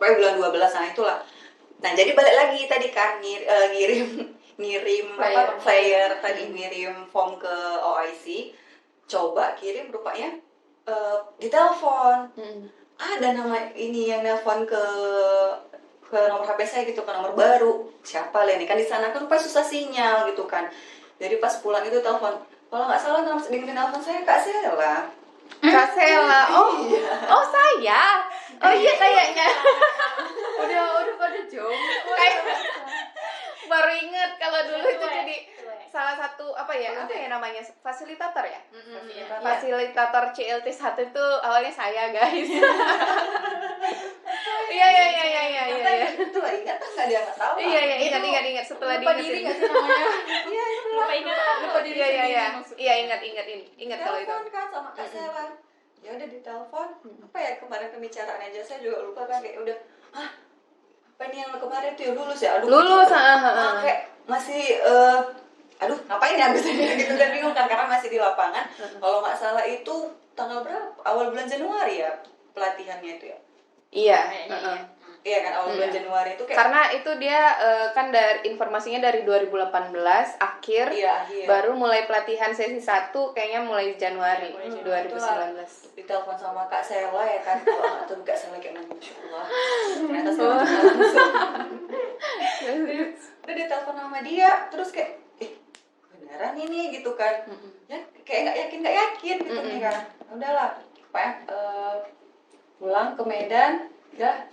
pokoknya bulan 12. Nah itulah. Nah jadi balik lagi tadi kan ngirim flyer tadi, ngirim form ke OIC, coba kirim rupanya ditelepon. Ada nama ini yang nelpon ke nomor HP saya gitu, ke nomor baru. Siapa lah ini, kan di sana kan rupanya susah sinyal gitu kan. Jadi pas pulang itu telepon, kalau nggak salah dengan telepon saya Kak Sela. Kak Sela, Iya. oh saya, oh iya kayaknya, udah pada jauh, kayak baru inget kalau dulu itu jadi salah satu apa ya namanya fasilitator ya, fasilitator CLT 1 itu awalnya saya guys. Iya. Itu lah ingat nggak dia nggak tahu. Iya ingat setelah lupa diri nggak sih namanya? Iya itu lupa diri. Iya ingat kalau itu. Telepon kan sama Kak Sela. Ya udah ditelepon. Apa ya kemarin pembicaraan aja saya juga lupa kan, kayak udah apa ini yang kemarin tuh ya lulus ya. Lulus, kayak masih aduh ngapain ya gitu kan, bingung kan karena masih di lapangan. Kalau nggak salah itu tanggal berapa, awal bulan Januari ya pelatihannya itu ya. Iya. Iya kan awal bulan Januari itu kayak, karena itu dia kan dari informasinya dari 2018 akhir, baru mulai pelatihan sesi 1 kayaknya mulai Januari 2019. Ditelepon sama Kak Sela ya kan, kalau nggak tahu Kak Sela kayak mana, Masya Allah ternyata saya langsung. Udah ditelepon sama dia, terus kayak beneran ini gitu kan, ya kayak nggak yakin gitu nih kan. Udahlah Pak pulang ke Medan, ya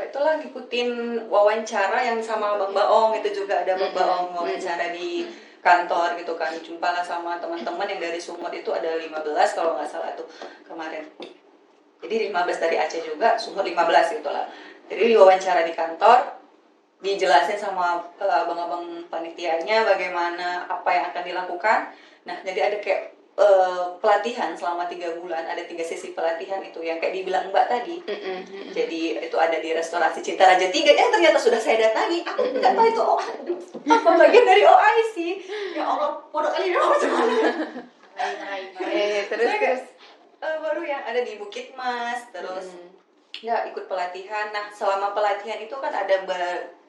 itulah ngikutin wawancara yang sama Bang Baong, itu juga ada Bang Baong wawancara di kantor gitu kan. Jumpa lah sama teman-teman yang dari Sumut, itu ada 15 kalau nggak salah tuh kemarin. Jadi 15 dari Aceh juga, Sumut 15 gitu lah. Jadi diwawancara di kantor, dijelasin sama abang-abang panitianya bagaimana apa yang akan dilakukan. Nah jadi ada kayak pelatihan selama 3 bulan, ada 3 sesi pelatihan itu yang kayak dibilang Mbak tadi. Jadi itu ada di Restorasi Cinta Raja 3. Ternyata sudah saya datangi. Aku nggak tahu itu apa bagian dari OIC. Ya Allah, bodoh kali ini macam terus baru yang ada di Bukit Mas, terus ya ikut pelatihan. Nah selama pelatihan itu kan ada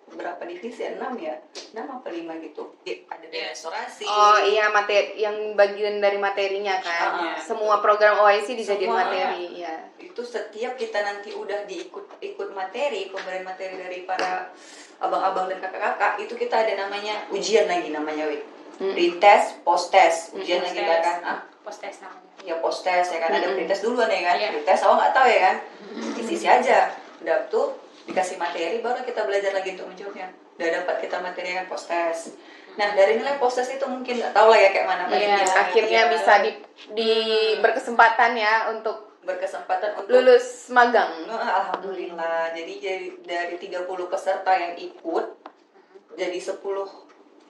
berapa divisi ya? 6 ya? 6 apa 5 gitu. Ada di restorasi. Oh iya, materi yang bagian dari materinya kan. Semua program OIC dijadiin materi ya. Itu setiap kita nanti udah ikut materi, pemberian materi dari para abang-abang dan kakak-kakak, itu kita ada namanya ujian lagi namanya pre-test, post-test. Ujian lagi kan? Post-test namanya. Ya post-test ya kan, ada pre-test duluan ya kan. Pre-test awal nggak tahu ya kan. Isi aja. Udah tuh dikasih materi, baru kita belajar lagi untuk menjawabnya. Udah dapat kita materi yang post-test. Nah dari nilai post-test itu mungkin nggak tahu lah ya kayak mana. Akhirnya bisa di berkesempatan ya untuk lulus magang. Alhamdulillah. Jadi dari 30 peserta yang ikut, jadi 10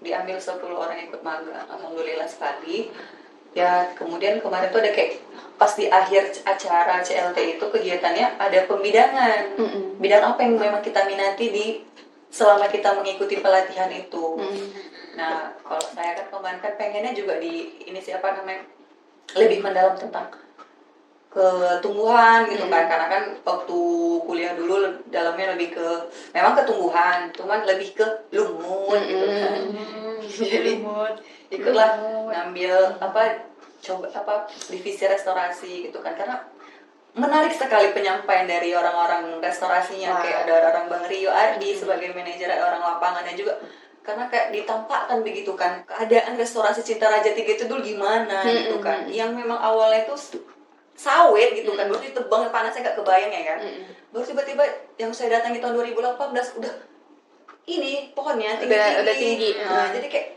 diambil 10 orang yang ikut magang. Alhamdulillah sekali. Ya kemudian kemarin tuh ada kayak pas di akhir acara CLT itu kegiatannya ada pembidangan. Bidang apa yang memang kita minati selama kita mengikuti pelatihan itu. Nah kalau saya kan kemarin kan pengennya juga lebih mendalam tentang ketumbuhan gitu kan, karena kan waktu kuliah dulu dalamnya lebih ke memang ketumbuhan, cuman lebih ke lumut gitu kan. Jadi ikutlah ngambil divisi restorasi gitu kan, karena menarik sekali penyampaian dari orang-orang restorasinya. Kayak ada orang Bang Rio Ardi sebagai manajer, orang lapangannya juga, karena kayak ditampakkan begitu kan keadaan restorasi Cinta Raja 3 itu dulu gimana gitu kan, yang memang awalnya itu sawit gitu kan, baru ditebang panasnya nggak kebayang ya kan. Baru tiba-tiba yang saya datangi tahun 2018 udah ini pohonnya tinggi. Udah tinggi. Nah, jadi kayak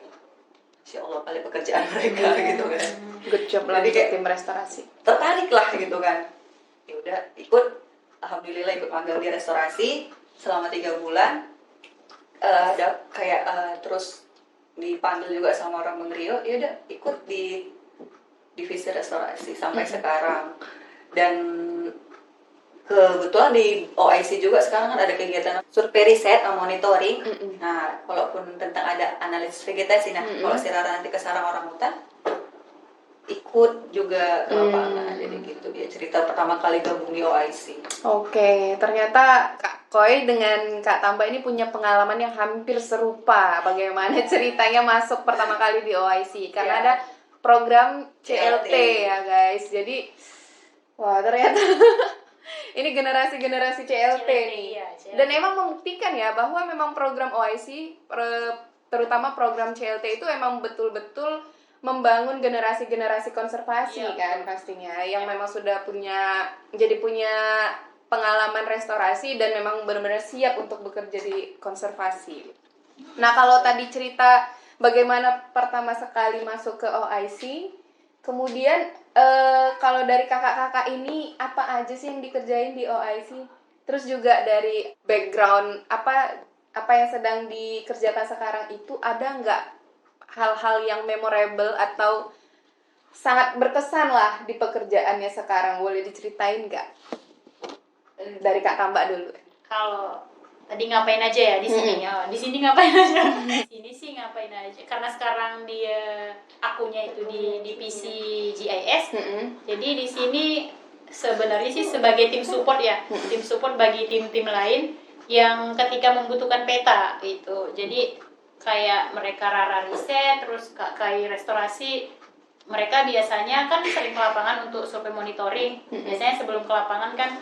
Insya Allah kali pekerjaan mereka gitu kan. Good job lah untuk tim restorasi. Tertarik lah gitu kan. Ya udah ikut, alhamdulillah ikut magang di restorasi selama 3 bulan. Ada kayak terus dipanggil juga sama orang Bang Rio, ya udah ikut di divisi restorasi sampai sekarang. Dan kebetulan di OIC juga sekarang kan ada kegiatan survei riset atau monitoring. Nah, kalaupun tentang ada analisis vegetasi, kalau si Rara nanti ke sarang orang hutan, ikut juga ke lapangan. Jadi gitu dia cerita pertama kali gabung di OIC. Oke, ternyata Kak Koi dengan Kak Tamba ini punya pengalaman yang hampir serupa. Bagaimana ceritanya masuk pertama kali di OIC? Karena Ya. ada program CLT CLT. ya guys. Jadi, wah ternyata ini generasi-generasi CLT nih. Iya, CLT. Dan emang membuktikan ya bahwa memang program OIC, terutama program CLT itu emang betul-betul membangun generasi-generasi konservasi Iya, kan betul. pastinya yang memang sudah punya pengalaman restorasi dan memang benar-benar siap untuk bekerja di konservasi. Nah, kalau tadi cerita bagaimana pertama sekali masuk ke OIC, kemudian kalau dari kakak-kakak ini apa aja sih yang dikerjain di OIC? Terus juga dari background apa yang sedang dikerjakan sekarang itu ada nggak hal-hal yang memorable atau sangat berkesan lah di pekerjaannya sekarang? Boleh diceritain nggak? Dari Kak Tamba dulu. Kalau tadi ngapain aja ya di sini? Oh, di sini ngapain aja? Di sini sih ngapain aja. Karena sekarang dia akunya itu di divisi GIS. Jadi di sini sebenarnya sih sebagai tim support ya. Tim support bagi tim-tim lain yang ketika membutuhkan peta gitu. Jadi kayak mereka rara riset, terus kayak restorasi, mereka biasanya kan sering ke lapangan untuk survei monitoring. Biasanya sebelum ke lapangan kan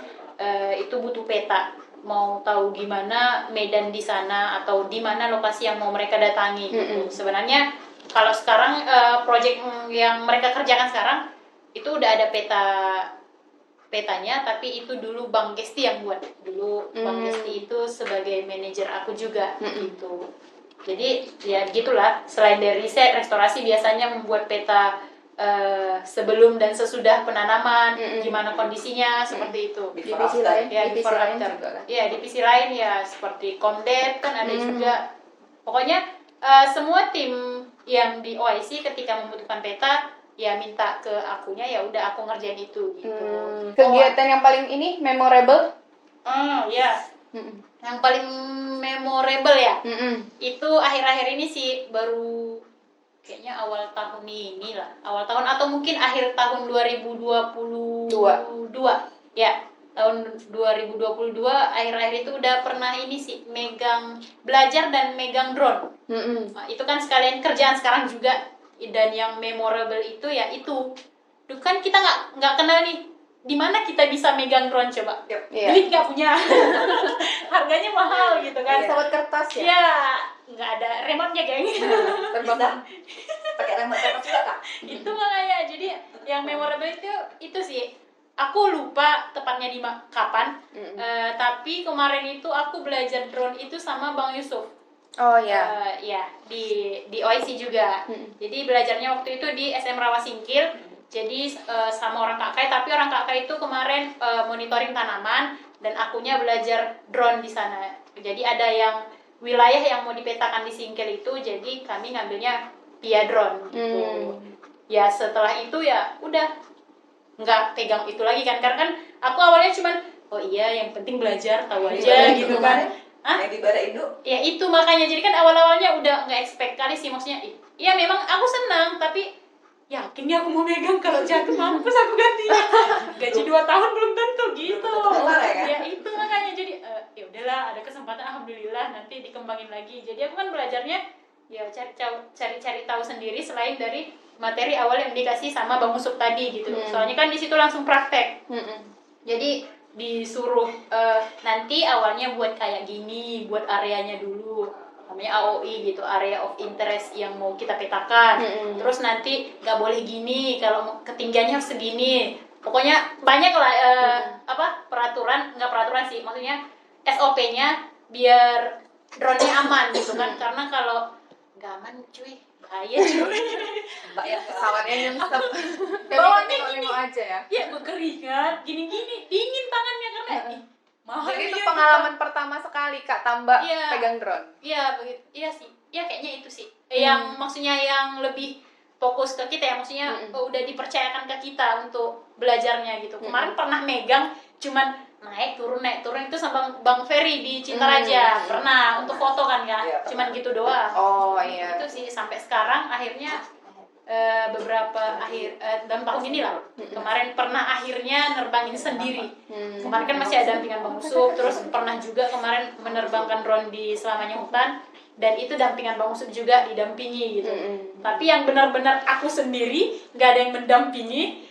itu butuh peta, mau tahu gimana medan di sana atau di mana lokasi yang mau mereka datangi gitu. Sebenarnya kalau sekarang proyek yang mereka kerjakan sekarang itu udah ada petanya, tapi itu dulu Bang Gesti yang buat. Dulu Bang Gesti itu sebagai manajer aku juga gitu. Jadi ya gitulah, selain dari riset, restorasi biasanya membuat peta sebelum dan sesudah penanaman, gimana kondisinya, seperti itu. Divisi lain, Ya, divisi before lain after. juga kan? Ya, divisi lain ya seperti Komdet kan ada juga. Pokoknya semua tim yang di OIC ketika membutuhkan peta ya minta ke akunya, ya udah aku ngerjain itu gitu. Kegiatan yang paling ini memorable? Ya. Yang paling memorable ya. Itu akhir-akhir ini sih, baru kayaknya awal tahun ini lah. Awal tahun atau mungkin akhir tahun 2022. Ya, tahun 2022 akhir-akhir itu udah pernah ini sih belajar dan megang drone. Nah, itu kan sekalian kerjaan sekarang juga. Dan yang memorable itu ya itu. Duh, kan kita nggak kenal nih. Di mana kita bisa megang drone coba? Iya. Duit nggak punya. Harganya mahal gitu kan. Pesawat kertas ya? Iya, nggak ada remote-nya geng. Terbang pakai remote juga Kak. Itu makanya, jadi yang memorable itu sih. Aku lupa tepatnya kapan. Tapi kemarin itu aku belajar drone itu sama Bang Yusuf. Oh ya. Ya, di OIC juga. Jadi belajarnya waktu itu di SM Rawasingkil. Jadi sama orang kakak, tapi orang kakak itu kemarin monitoring tanaman dan akunya belajar drone di sana. Jadi ada yang wilayah yang mau dipetakan di Singkil itu, jadi kami ngambilnya via drone gitu. Ya setelah itu ya udah nggak pegang itu lagi kan, karena kan aku awalnya cuman oh iya yang penting belajar tahu aja gitu kan. Yang di Bara Indo. Ya itu makanya, jadi kan awal-awalnya udah nggak expect kali sih, maksudnya iya memang aku senang, tapi yakin aku mau megang, kalau jatuh mampus aku gantinya. Gaji 2 tahun belum tentu gitu. Keluar ya kan? Ya itu makanya, jadi ya udahlah, ada kesempatan alhamdulillah, nanti dikembangin lagi. Jadi aku kan belajarnya ya cari tahu sendiri selain dari materi awal yang dikasih sama Bang Usuk tadi gitu. Soalnya kan di situ langsung praktek. Jadi disuruh nanti awalnya buat kayak gini, buat areanya dulu, namanya AOI gitu, area of interest yang mau kita petakan. Terus nanti nggak boleh gini, kalau ketinggiannya harus segini. Pokoknya banyak lah nggak peraturan sih, maksudnya SOP-nya biar drone-nya aman gitu kan. Karena kalau nggak aman cuy, bahaya cuy. Pesawatnya nyungsep. Bawaannya Nengok aja ya. Ya berkeringat, gini-gini, dingin tangannya karena mahal. Jadi itu ya, pengalaman pertama sekali Kak Tamba Iya. pegang drone. Iya begitu, iya sih, ya kayaknya itu sih. Yang maksudnya yang lebih fokus ke kita ya, maksudnya udah dipercayakan ke kita untuk belajarnya gitu. Kemarin pernah megang, cuman naik turun itu sama Bang Ferry di Cintaraja. Pernah untuk foto kan Kak, Iya, cuman gitu doang. Oh iya. Itu sih sampai sekarang akhirnya beberapa dalam tahun ini lah. Kemarin pernah akhirnya nerbangin sendiri. Kemarin kan masih ada dampingan Bang Usup, terus pernah juga kemarin menerbangkan drone di Selamanya Hutan, dan itu dampingan Bang Usup juga didampingi gitu. Tapi yang benar-benar aku sendiri, nggak ada yang mendampingi,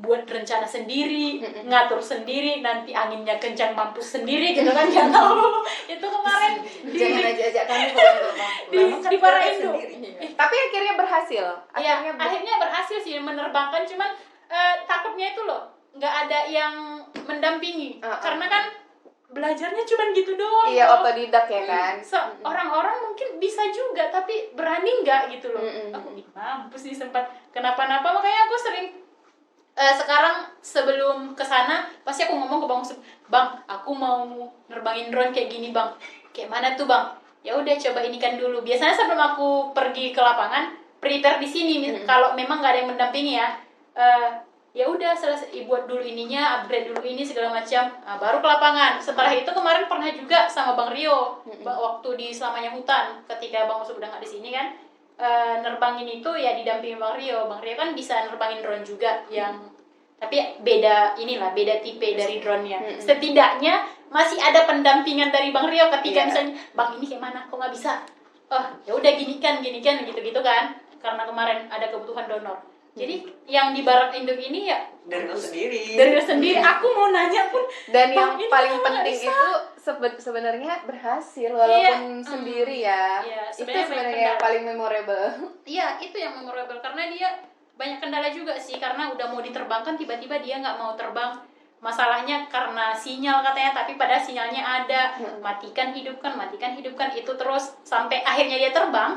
buat rencana sendiri, ngatur sendiri, nanti anginnya kencang mampus sendiri gitu kan, nggak tahu. Itu kemarin Jangan ajak kami pokoknya di Para Indo. Tapi akhirnya berhasil. Akhirnya berhasil sih menerbangkan, cuman takutnya itu loh nggak ada yang mendampingi, karena kan belajarnya cuman gitu doang. Iya, otodidak ya kan. Orang-orang mungkin bisa juga, tapi berani nggak gitu loh. Aku mampus sih sempat kenapa-napa, makanya aku sering sekarang sebelum kesana pasti aku ngomong ke Bang Usup, Bang, aku mau nerbangin drone kayak gini Bang, kayak mana tuh Bang? Ya udah coba ini kan dulu. Biasanya sebelum aku pergi ke lapangan, prepare di sini. Kalau memang nggak ada yang mendampingi ya, ya udah selesai, buat dulu ininya, upgrade dulu ini segala macam, baru ke lapangan. Setelah itu kemarin pernah juga sama Bang Rio, waktu di Selamanya Hutan, ketika Bang Usup udah nggak di sini kan, nerbangin itu ya didampingi Bang Rio. Bang Rio kan bisa nerbangin drone juga, tapi beda tipe dari drone-nya. Setidaknya masih ada pendampingan dari Bang Rio ketika misalnya, Bang ini kayak mana, kok nggak bisa? Oh ya udah gini kan gitu kan, karena kemarin ada kebutuhan donor. Jadi yang di Barat Indo ini ya dari lo sendiri. Aku mau nanya pun, dan yang ini paling kenapa penting nggak bisa? itu sebenarnya berhasil walaupun sendiri ya. Iya, Itu sebenarnya sebenarnya yang paling memorable. Iya, itu yang memorable karena dia banyak kendala juga sih, karena udah mau diterbangkan tiba-tiba dia nggak mau terbang. Masalahnya karena sinyal katanya, tapi pada sinyalnya ada, matikan hidupkan itu terus sampai akhirnya dia terbang.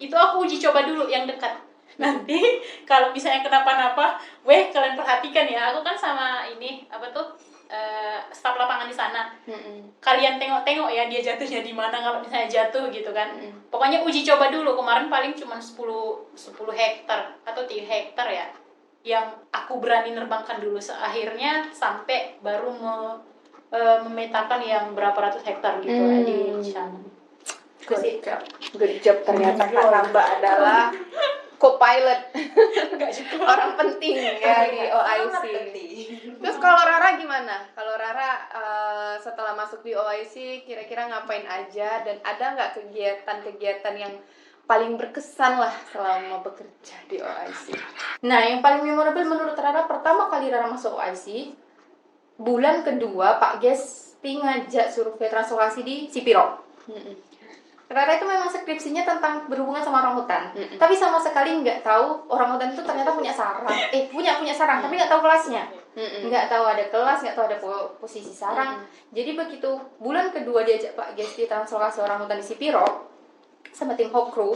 Itu aku uji coba dulu yang dekat. Nanti kalau misalnya kenapa-napa, kalian perhatikan ya, aku kan sama ini staf lapangan di sana. Kalian tengok-tengok ya dia jatuhnya di mana kalau misalnya jatuh gitu kan. Pokoknya uji coba dulu. Kemarin paling cuma 10 hektar atau 3 hektar ya yang aku berani nerbangkan dulu. Akhirnya sampai baru memetakan yang berapa ratus hektar gitu di sana. Good job ternyata Kak Mbak adalah co-pilot. Orang penting ya di OIC. Terus kalau Rara gimana? Kalau Rara setelah masuk di OIC kira-kira ngapain aja, dan ada nggak kegiatan-kegiatan yang paling berkesan lah selama bekerja di OIC? Nah, yang paling memorable menurut Rara, pertama kali Rara masuk OIC, bulan kedua Pak Gesti ngajak survei translokasi di Sipiro. Rara itu memang skripsinya tentang berhubungan sama orangutan, tapi sama sekali nggak tahu orangutan itu ternyata punya sarang. Punya sarang, tapi nggak tahu kelasnya, nggak tahu ada kelas, nggak tahu ada posisi sarang. Jadi begitu bulan kedua diajak Pak Gesti translokasi orangutan di Sipiro sama tim Hawk Crew,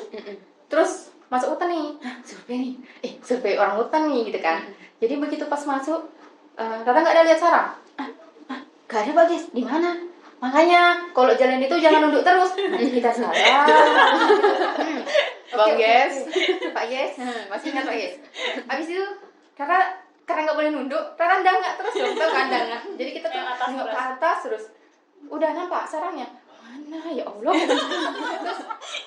terus masuk hutan nih, survei orangutan nih gitu kan. Jadi begitu pas masuk, Rara nggak ada lihat sarang. Gak ada Pak Ges, di mana? Makanya kalau jalan itu jangan nunduk terus, nanti kita salah. Bang Ges, Pak Ges, masih ingat Pak Ges. Abis itu karena nggak boleh nunduk, Rara nggak terus dong, tahu kan nggak. Jadi kita tuh nengok ke atas terus, udah nampak sarangnya. Mana ya Allah. Terus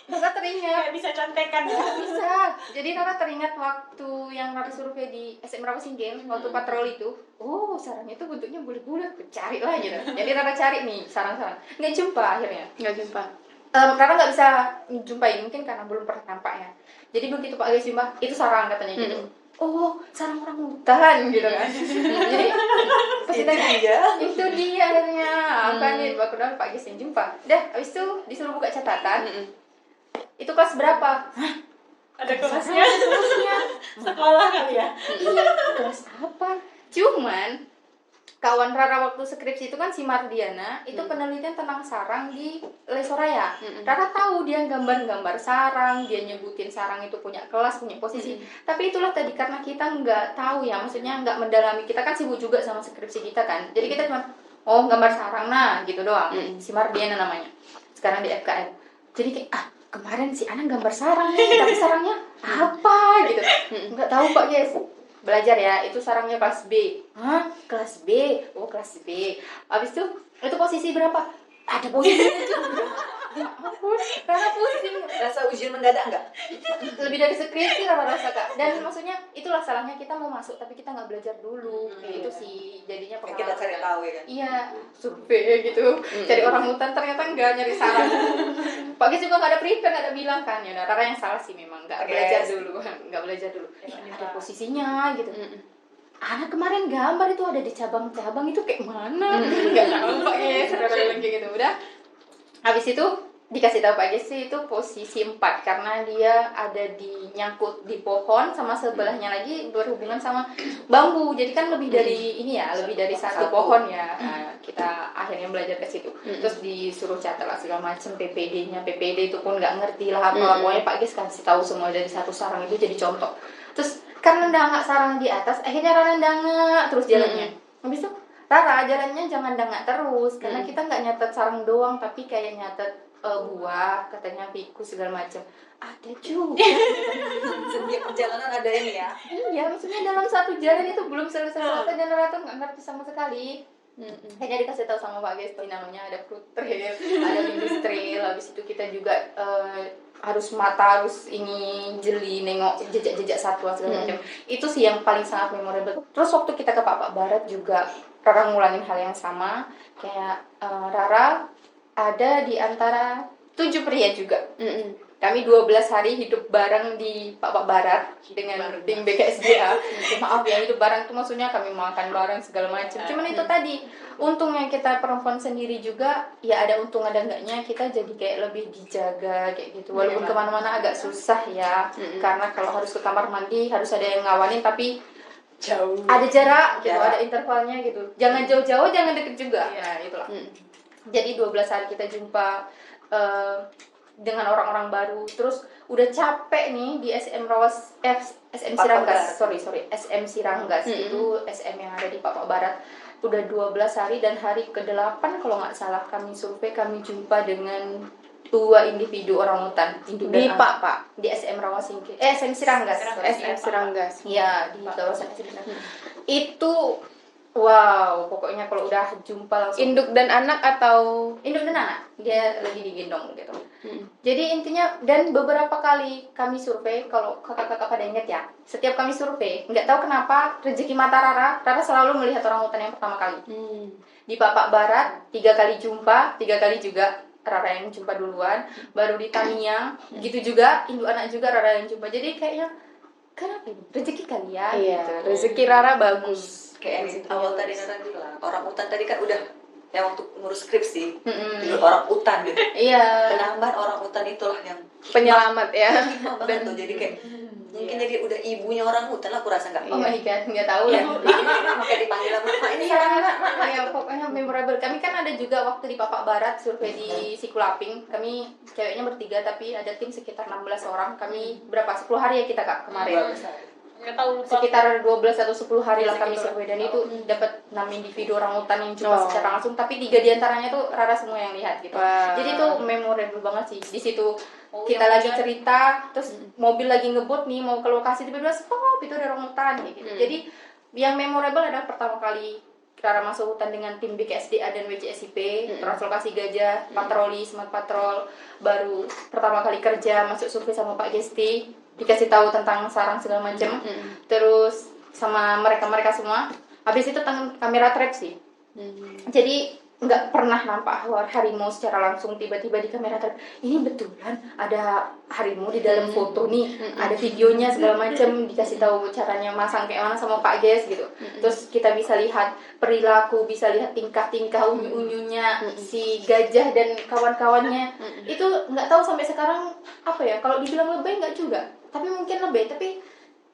Rara teringat, Bisa contekan ya. bisa. Jadi Rara teringat waktu yang Rara survei di SM Rawa Singgen, waktu patroli itu. Oh, sarangnya itu bentuknya bulat-bulat. Cari lah gitu. Jadi Rara cari nih sarang-sarang. Nggak jumpa akhirnya. nggak jumpa. Rara nggak bisa jumpai, mungkin karena belum pernah nampak ya. Jadi begitu Pak Ges jumpa, itu sarang katanya gitu. Oh, sarang orangutan gitu kan. Jadi pas kita itu dia akhirnya. Apa nih, bakal Pak Ges yang jumpa. Dah, habis itu disuruh buka catatan. Itu kelas berapa? Ada kelasnya. Sekolah kali ya. Kelas apa? Cuman kawan Rara waktu skripsi itu kan si Mardiana, itu penelitian tentang sarang di Lesoraya. Rara tahu dia gambar-gambar sarang, dia nyebutin sarang itu punya kelas, punya posisi. Tapi itulah tadi, karena kita nggak tahu ya, maksudnya nggak mendalami. Kita kan sibuk juga sama skripsi kita kan. Jadi kita cuma, gambar sarang, nah gitu doang. Si Mardiana namanya. Sekarang di FKM. Jadi kayak, kemarin si Ana gambar sarang nih, tapi sarangnya apa gitu. Nggak tahu Pak Ges. Belajar ya, itu sarangnya kelas B. Hah? Kelas B? Oh, kelas B. Habis itu posisi berapa? Ada posisinya juga. ampun, Rara pusing. Rasa ujian mendadak nggak? Lebih dari skripsi Rara rasa Kak. Dan maksudnya itulah salahnya kita mau masuk tapi kita nggak belajar dulu. Kayak itu sih jadinya Yang kita cari tahu ya kan. Iya, survei gitu. Cari orang hutan ternyata enggak nyari saran. Pak Gis juga nggak ada prepare, nggak ada bilang kan. Ya udah, Rara yang salah sih memang nggak belajar dulu, nggak belajar dulu. Ada posisinya gitu. Anak kemarin gambar itu ada di cabang-cabang itu kayak mana? Nggak tahu Pak Gis, Rara bilang kayak gitu. Udah. Habis itu dikasih tahu Pak Gis itu posisi 4 karena dia ada di nyangkut di pohon sama sebelahnya lagi berhubungan sama bambu. Jadi kan lebih dari ini ya, lebih dari satu pohon ya. Nah, kita akhirnya belajar ke situ. Terus disuruh catat lah segala macam PPD-nya. PPD itu pun nggak ngerti lah apa. Pokoknya Pak Gis kasih tahu semua dari satu sarang itu jadi contoh. Terus karena dangak sarang di atas, akhirnya Rara dangak terus jalannya. Habis itu Rara jalannya jangan dangak terus karena kita nggak nyatet sarang doang tapi kayak nyatet buah, katanya fikus segala macam. Ada juga. Setiap perjalanan ada ini ya. Iya, maksudnya dalam satu jalan itu belum selesai dan Rara tuh nggak ngerti sama sekali. Kayaknya dikasih tahu sama Pak Gesti namanya ada fruit trail, ada lindus trail. Habis itu kita juga harus mata harus ini jeli nengok jejak-jejak satwa segala macam. Itu sih yang paling sangat memorable. Terus waktu kita ke Pak Barat juga Rara ngulangin hal yang sama. Kayak Rara ada di antara 7 pria juga. Kami 12 hari hidup bareng di Pak Barat dengan tim BKSDA. Maaf ya, hidup bareng itu maksudnya kami makan bareng segala macam. Cuman itu tadi, untungnya kita perempuan sendiri juga, ya ada untung ada enggaknya kita jadi kayak lebih dijaga kayak gitu. Walaupun kemana-mana agak susah ya, karena kalau harus ke kamar mandi harus ada yang ngawanin tapi Jauh. ada jarak gitu, ada intervalnya gitu. Jangan jauh-jauh, jangan deket juga. Nah, itulah. Jadi 12 hari kita jumpa dengan orang-orang baru. Terus udah capek nih di SM Rawas SM Siranggas. SM Siranggas itu SM yang ada di Papua Barat. Udah 12 hari dan hari ke-8 kalau nggak salah kami survei kami jumpa dengan 2 individu orang hutan Di Pak di SM Rawas SM Siranggas. SM Siranggas. Iya, di kawasan Siranggas. Itu wow, pokoknya kalau udah jumpa langsung Induk dan anak atau induk dan anak, dia lagi digendong gitu. Jadi intinya dan beberapa kali kami survei, kalau kakak-kakak pada ingat ya, setiap kami survei, nggak tahu kenapa rezeki mata Rara selalu melihat orang hutan yang pertama kali. Di Papak Barat 3 kali jumpa, 3 kali juga Rara yang jumpa duluan, baru di Tamiang, gitu juga induk anak juga Rara yang jumpa. Jadi kayaknya kenapa ini? Rezeki kali ya gitu. Rezeki Rara bagus. Kayak yang awal tadi Nara bilang, orang hutan tadi kan udah yang waktu ngurus skripsi, orang hutan gitu. Iya. Penambahan orang hutan itulah yang Penyelamat ya. hikmah banget tuh. Jadi kayak mungkin jadi udah ibunya orang hutan lah, aku rasa nggak. Oh my god, nggak tahu ya. Makanya dipanggil sama mak ini Iya, ya. ya, pokoknya memorable. Kami kan ada juga waktu di Papak Barat survei di Sikulaping. Kami ceweknya bertiga tapi ada tim sekitar 16 orang. Kami berapa? 10 hari ya kita Kak kemarin. Nggak tahu lupa. Sekitar 12 atau 10 hari lah kami survei dan itu dapat 6 individu orang hutan yang jumpa secara langsung tapi 3 diantaranya tuh Rara semua yang lihat gitu. Jadi itu memorable banget sih. Di situ kita lagi cerita terus mobil lagi ngebut nih mau ke lokasi tiba-tiba stop itu ada orang hutan kayak gitu. Jadi yang memorable adalah pertama kali Rara masuk hutan dengan tim BKSDA dan WCSIP, translokasi gajah, patroli, smart patrol, baru pertama kali kerja masuk survei sama Pak Gesti, dikasih tahu tentang sarang segala macam, terus sama mereka semua. Habis itu kamera trap sih. Jadi nggak pernah nampak harimau secara langsung tiba-tiba di kamera trap. Ini betulan ada harimau di dalam foto nih, ada videonya segala macam, dikasih tahu caranya masang kayak mana sama Pak Ges gitu. Terus kita bisa lihat perilaku, bisa lihat tingkah-tingkah unyu-unyunya si gajah dan kawan-kawannya. Itu nggak tahu sampai sekarang apa ya, kalau dibilang lebih nggak juga, tapi mungkin lebih, tapi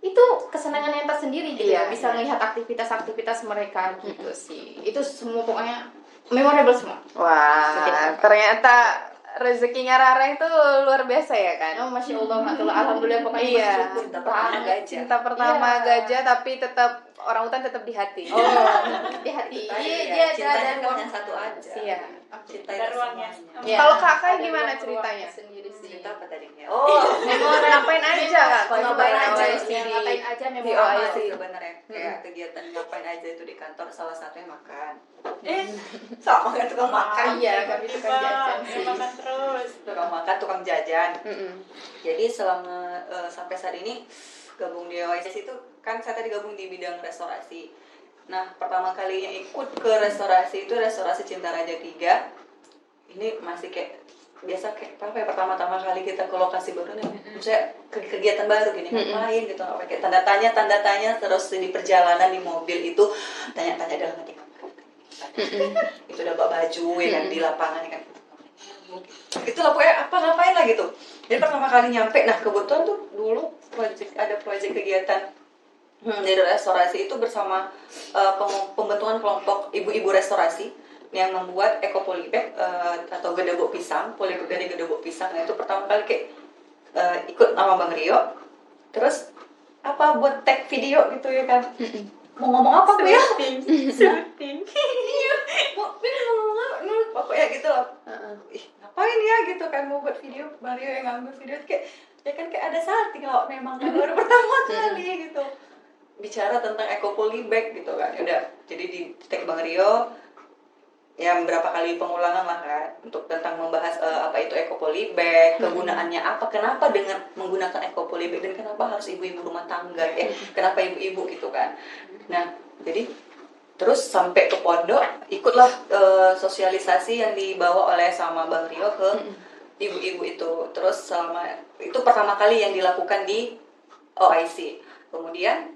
itu kesenangan yang tersendiri gitu. Bisa melihat aktivitas-aktivitas mereka gitu sih. Itu semua pokoknya memorable semua. Wah, ternyata rezekinya Rara itu luar biasa ya kan? Oh, Masya Allah, alhamdulillah pokoknya Iya. Cinta pertama gajah. Cinta pertama gajah tapi tetap orang hutan tetap di hati. Oh, di hati. Dia Cintanya ada kan hanya satu aja. Iya. Cinta Ada ruangnya. semuanya. Ya, Kalau kakak ada gimana ruang-ruangnya ceritanya? sendiri sih. kita apa tadinya? Oh, Ngapain aja kak? Kalau Ngapain nyobain aja, OIC ya, di ngapain aja di memang OIC sebenarnya kayak kegiatan ngapain aja itu di kantor salah satunya makan. Sama kan tukang makan. Iya, kami tukang jajan sih. makan terus. Tukang makan, tukang jajan. Mm-mm. Jadi selama sampai saat ini gabung di OIC itu kan saya tadi gabung di bidang restorasi. Nah, pertama kalinya ikut ke restorasi itu restorasi Cinta Raja 3. Ini masih kayak biasa kayak apa ya, pertama-tama kali kita ke lokasi baru nih, misalnya kegiatan baru gini, ngapain gitu, apa kayak tanda tanya terus di perjalanan di mobil itu tanya-tanya dalam hati itu udah bawa baju ya kan di lapangan ya kan, itu lah pokoknya ngapain lah gitu. Jadi pertama kali nyampe, nah kebetulan tuh dulu ada proyek kegiatan dari restorasi itu bersama pembentukan kelompok ibu-ibu restorasi yang membuat ekopolybag atau gedebok pisang, poligami gedebok pisang. Nah itu pertama kali kayak ikut sama Bang Rio. Terus buat tag video gitu ya kan. Mau ngomong apa gue ya? Syuting. Iya. Mau ngomong apa? Pokoknya gitu loh. Ih, ngapain ya gitu kan mau buat video, Bang Rio yang ngambil video kayak ya kan kayak ada salting loh, memang kan baru pertama kali gitu. Bicara tentang ekopolybag gitu kan. Udah, jadi di tag Bang Rio ya beberapa kali pengulangan lah kan untuk tentang membahas apa itu ekopolybag, kegunaannya apa, kenapa dengan menggunakan ekopolybag dan kenapa harus ibu-ibu rumah tangga ya, kenapa ibu-ibu gitu kan. Nah, jadi terus sampai ke pondok ikutlah sosialisasi yang dibawa oleh sama Bang Rio ke ibu-ibu itu. Terus selama itu pertama kali yang dilakukan di OIC. Kemudian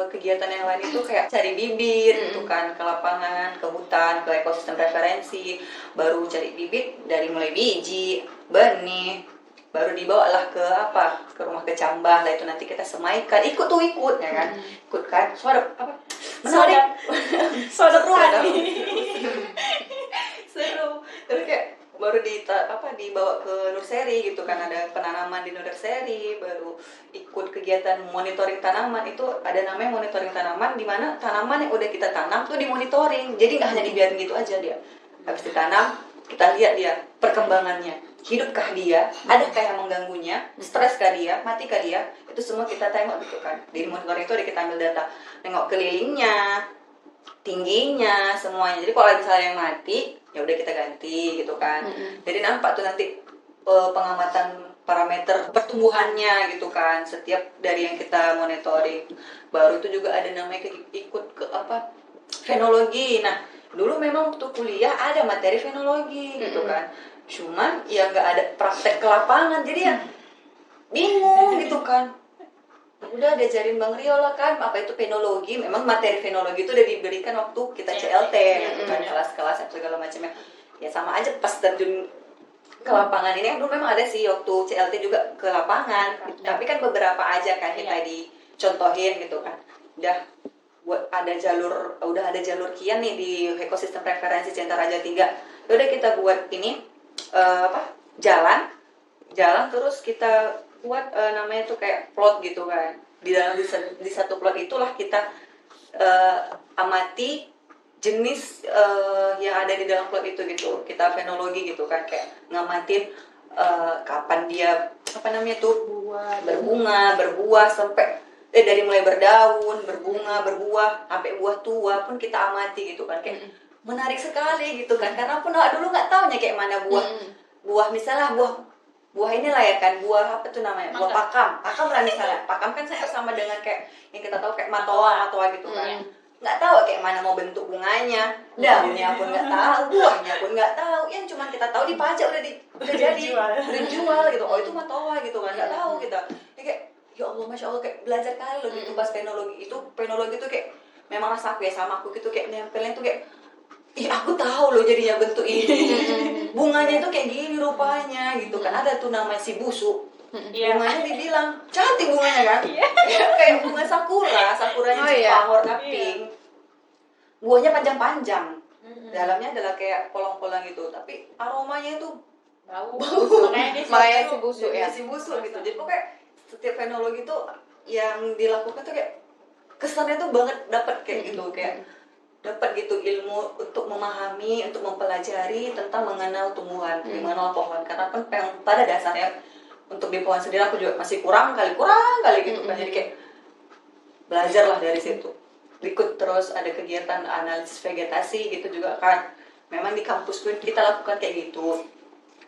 kegiatan yang lain itu kayak cari bibit gitu kan, ke lapangan, ke hutan, ke ekosistem referensi, baru cari bibit dari mulai biji, benih, baru dibawalah ke rumah kecambah lah, itu nanti kita semaikan, ikut ya kan, ikut kan, menarik, seru, terus kayak baru dibawa ke nursery gitu kan, ada penanaman di nursery, baru ikut kegiatan monitoring tanaman. Itu ada namanya monitoring tanaman, di mana tanaman yang udah kita tanam tuh dimonitoring, jadi nggak hanya dibiarin gitu aja dia, habis ditanam kita lihat dia perkembangannya, hidupkah dia, adakah yang mengganggunya, streskah dia, matikah dia, itu semua kita tengok gitu kan. Di monitoring itu kita ambil data, tengok kelilingnya, tingginya, semuanya. Jadi kalau misalnya yang mati ya udah kita ganti gitu kan. Jadi nampak tuh nanti pengamatan parameter pertumbuhannya gitu kan, setiap dari yang kita monitoring. Baru itu juga ada namanya ikut ke fenologi. Nah dulu memang waktu kuliah ada materi fenologi gitu kan, cuman ya nggak ada praktek ke lapangan, jadi ya bingung gitu kan. Udah diajarin Bang Rio lah kan apa itu fenologi. Memang materi fenologi itu udah diberikan waktu kita CLT kan, kelas-kelas segala macamnya. Ya sama aja pas terjun ke lapangan ini dulu memang ada sih waktu CLT juga ke lapangan, tapi kan beberapa aja kan kita dicontohin gitu kan. Udah ada jalur kian nih di ekosistem referensi Cinta Raja 3. Udah kita buat ini jalan terus kita buat namanya tuh kayak plot gitu kan. Di satu plot itulah kita amati jenis yang ada di dalam plot itu gitu. Kita fenologi gitu kan, kayak ngamatin kapan dia berbunga, berbuah sampai dari mulai berdaun, berbunga, berbuah sampai buah tua pun kita amati gitu kan. Kayak menarik sekali gitu kan, karena pun dulu nggak taunya kayak mana buah misalnya buah inilah ya kan, buah apa tuh namanya, buah pakam lah misalnya. Pakam kan saya sama dengan kayak yang kita tahu kayak matoa gitu kan. Nggak tahu kayak mana mau bentuk bunganya, daunnya pun nggak tahu, buahnya pun nggak tahu. Yang cuma kita tahu dipajak udah jadi, udah dijual gitu. Oh itu matoa gitu kan, nggak tahu kita. Kayak ya Allah, masya Allah, kayak belajar kali loh gitu pas fenologi itu kayak memang rasa aku ya sama aku gitu, kayak nempelnya tuh kayak aku tahu loh jadinya bentuk ini. Bunganya itu kayak gini rupanya gitu kan. Ada tuh namanya si busuk. Bunganya dibilang cantik bunganya kan. Kayak bunga sakuranya Jepang warna pink. Buahnya panjang-panjang. Dalamnya adalah kayak polong-polong gitu, tapi aromanya itu bau. Makanya si busuk ya. Si busuk gitu. Jadi pokoknya setiap fenologi itu yang dilakukan tuh kayak kesannya tuh banget dapat kayak gitu, kayak dapat gitu ilmu untuk memahami, untuk mempelajari tentang mengenal tumbuhan, mengenal pohon. Karena kan pada dasarnya untuk di pohon sendiri aku juga masih kurang kali gitu kan. Jadi kayak belajar lah dari situ, ikut terus ada kegiatan analisis vegetasi gitu juga kan, memang di kampus pun kita lakukan kayak gitu.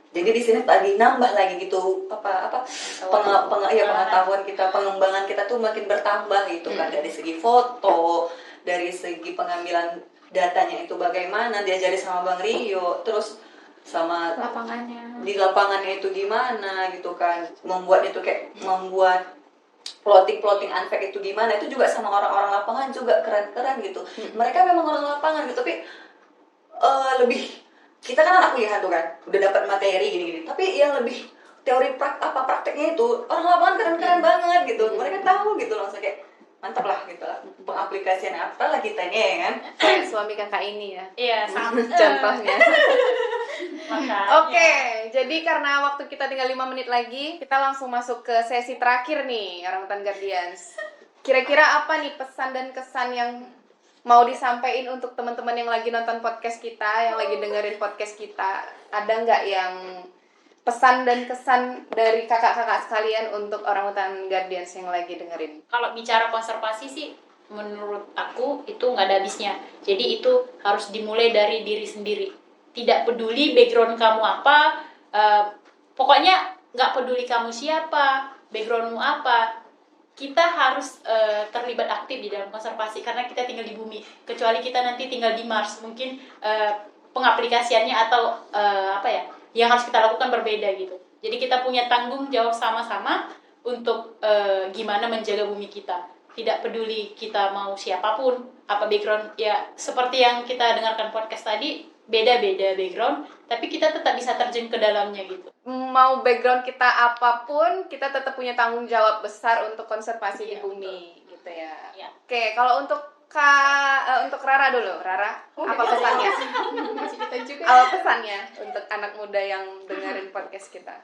Jadi di sini tadi nambah lagi gitu pengetahuan kita, pengembangan kita tuh makin bertambah gitu kan, dari segi foto, dari segi pengambilan datanya itu bagaimana diajari sama Bang Rio, terus sama Lapangannya. di lapangannya itu gimana gitu kan, membuat plotting unpack itu gimana, itu juga sama orang-orang lapangan juga keren-keren gitu. Mereka memang orang lapangan gitu, tapi lebih, kita kan anak kuliah tuh kan udah dapat materi gini-gini, tapi yang lebih teori prakteknya itu orang lapangan keren-keren banget gitu. Mereka tahu gitu, langsung kayak mantap lah gitu lah pengaplikasian apalah kita ini ya kan. Kayak suami kakak ini ya. Iya, sama. Contohnya. Makanya. Oke, jadi karena waktu kita tinggal 5 menit lagi, kita langsung masuk ke sesi terakhir nih, Orangutan Guardians. Kira-kira apa nih pesan dan kesan yang mau disampaikan untuk teman-teman yang lagi nonton podcast kita, yang lagi dengerin podcast kita? Ada nggak yang pesan dan kesan dari kakak-kakak sekalian untuk Orangutan Guardians yang lagi dengerin? Kalau bicara konservasi sih, menurut aku itu nggak ada habisnya. Jadi itu harus dimulai dari diri sendiri. Tidak peduli background kamu apa, pokoknya nggak peduli kamu siapa, backgroundmu apa, kita harus terlibat aktif di dalam konservasi karena kita tinggal di bumi. Kecuali kita nanti tinggal di Mars, mungkin pengaplikasiannya atau yang harus kita lakukan berbeda gitu. Jadi kita punya tanggung jawab sama-sama untuk gimana menjaga bumi kita. Tidak peduli kita mau siapapun, apa background, ya seperti yang kita dengarkan podcast tadi, beda-beda background, tapi kita tetap bisa terjun ke dalamnya gitu. Mau background kita apapun, kita tetap punya tanggung jawab besar untuk konservasi di bumi, gitu ya. Iya. Oke, kalau untuk untuk Rara dulu, Rara, apa pesannya? Masih kita juga. Apa pesannya untuk anak muda yang dengerin podcast kita?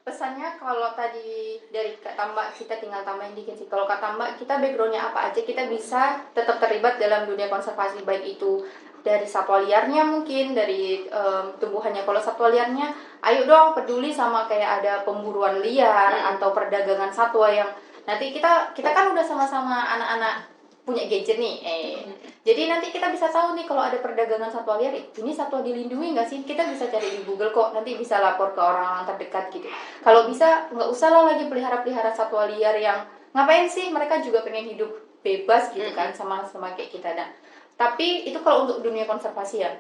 Pesannya kalau tadi dari Kak Tambak, kita tinggal tambahin dikit sih. Kalau Kak Tambak, kita backgroundnya apa aja, kita bisa tetap terlibat dalam dunia konservasi, baik itu dari satwa liarnya mungkin, dari tumbuhannya. Kalau satwa liarnya, ayo dong peduli sama kayak ada pemburuan liar atau perdagangan satwa yang nanti kita kan udah sama-sama anak-anak punya gadget nih, jadi nanti kita bisa tahu nih kalau ada perdagangan satwa liar, ini satwa dilindungi nggak sih? Kita bisa cari di Google kok, nanti bisa lapor ke orang terdekat gitu. Kalau bisa nggak usah lah lagi pelihara satwa liar yang ngapain sih? Mereka juga pengen hidup bebas gitu kan, sama kayak kita. Nah, tapi itu kalau untuk dunia konservasi ya.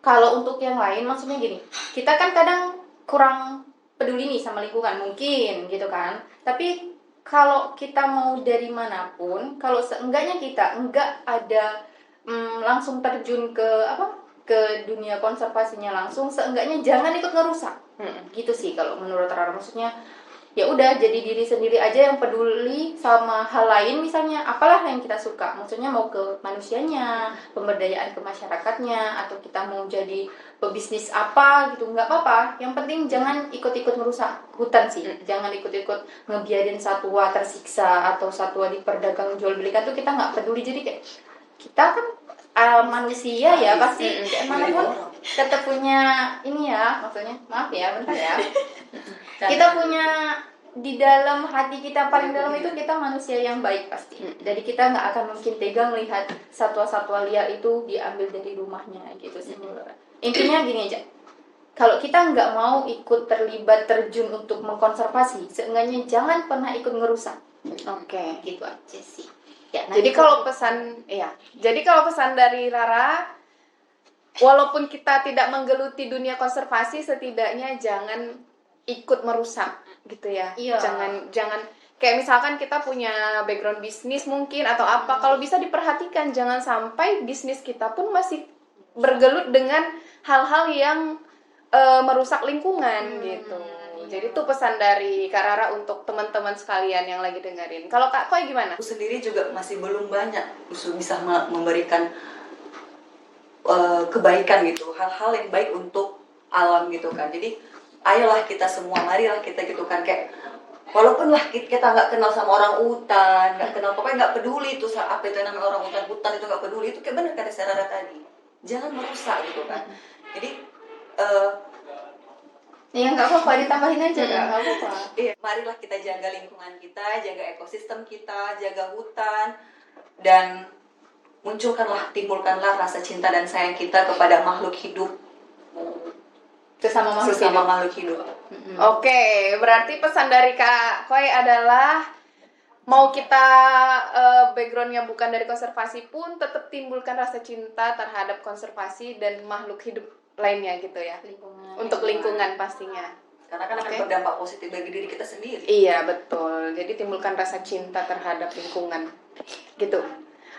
Kalau untuk yang lain, maksudnya gini, kita kan kadang kurang peduli nih sama lingkungan mungkin gitu kan, tapi kalau kita mau dari manapun, kalau seenggaknya kita enggak ada langsung terjun ke dunia konservasinya langsung, seenggaknya jangan ikut ngerusak. Gitu sih kalau menurut Rara, maksudnya ya udah jadi diri sendiri aja yang peduli sama hal lain, misalnya apalah yang kita suka, maksudnya mau ke manusianya, pemberdayaan ke masyarakatnya, atau kita mau jadi pebisnis apa gitu, nggak apa-apa, yang penting jangan ikut-ikut merusak hutan sih, jangan ikut-ikut ngebiarin satwa tersiksa atau satwa diperdagang jual belikan tuh kita nggak peduli. Jadi kayak kita kan manusia ya, pasti manapun tetap punya ini ya, maksudnya maaf ya bentar ya, kita punya di dalam hati kita paling dalam itu kita manusia yang baik pasti. Jadi kita nggak akan mungkin tega melihat satwa-satwa liar itu diambil dari rumahnya gitu sih. Intinya gini aja, kalau kita nggak mau ikut terlibat terjun untuk mengkonservasi, seenggaknya jangan pernah ikut ngerusak. Oke. Gitu aja sih. Ya, Jadi kalau pesan dari Rara, walaupun kita tidak menggeluti dunia konservasi, setidaknya jangan ikut merusak gitu ya. Iya. Jangan kayak misalkan kita punya background bisnis mungkin atau apa, kalau bisa diperhatikan jangan sampai bisnis kita pun masih bergelut dengan hal-hal yang merusak lingkungan gitu. Jadi itu pesan dari Kak Rara untuk teman-teman sekalian yang lagi dengerin. Kalau Kak Koi gimana? Aku sendiri juga masih belum banyak bisa memberikan kebaikan gitu, hal-hal yang baik untuk alam gitu kan. Jadi ayolah kita semua, marilah kita gitu kan, kayak walaupun lah kita nggak kenal sama orang hutan, nggak kenal, pokoknya nggak peduli itu apa itu namanya orang hutan itu nggak peduli, itu kayak benar kata Sarah tadi, jangan merusak gitu kan. Jadi Ya nggak apa-apa, ditambahin aja nggak apa-apa. Iya, marilah kita jaga lingkungan kita, jaga ekosistem kita, jaga hutan, dan timbulkanlah rasa cinta dan sayang kita kepada makhluk hidup, Sesama makhluk sesama hidup. makhluk hidup. Oke, berarti pesan dari Kak Koi adalah mau kita backgroundnya bukan dari konservasi pun tetap timbulkan rasa cinta terhadap konservasi dan makhluk hidup lainnya gitu ya. Lingkungan. Untuk lingkungan pastinya. Karena kan akan Oke. berdampak positif bagi diri kita sendiri. Iya, betul. Jadi timbulkan rasa cinta terhadap lingkungan. Gitu.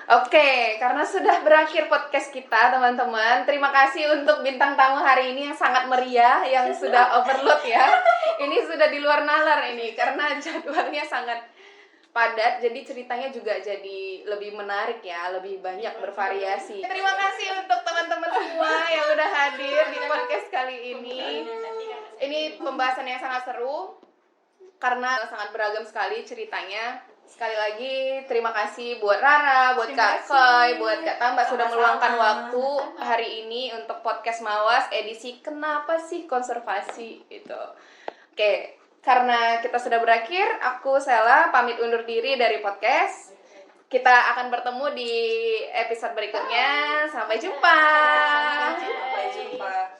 Oke, karena sudah berakhir podcast kita, teman-teman. Terima kasih untuk bintang tamu hari ini yang sangat meriah, yang sudah overload ya. Ini sudah di luar nalar ini, karena jadwalnya sangat padat, jadi ceritanya juga jadi lebih menarik ya, lebih banyak bervariasi. Terima kasih untuk teman-teman semua yang udah hadir di podcast kali ini. Ini pembahasan yang sangat seru, karena sangat beragam sekali ceritanya. Sekali lagi terima kasih buat Rara, buat Kak Koi, buat Kak Tamba sudah meluangkan waktu hari ini untuk podcast Mawas edisi Kenapa sih Konservasi itu. Oke, karena kita sudah berakhir, aku Sela pamit undur diri dari podcast. Kita akan bertemu di episode berikutnya. Sampai jumpa. Sampai jumpa.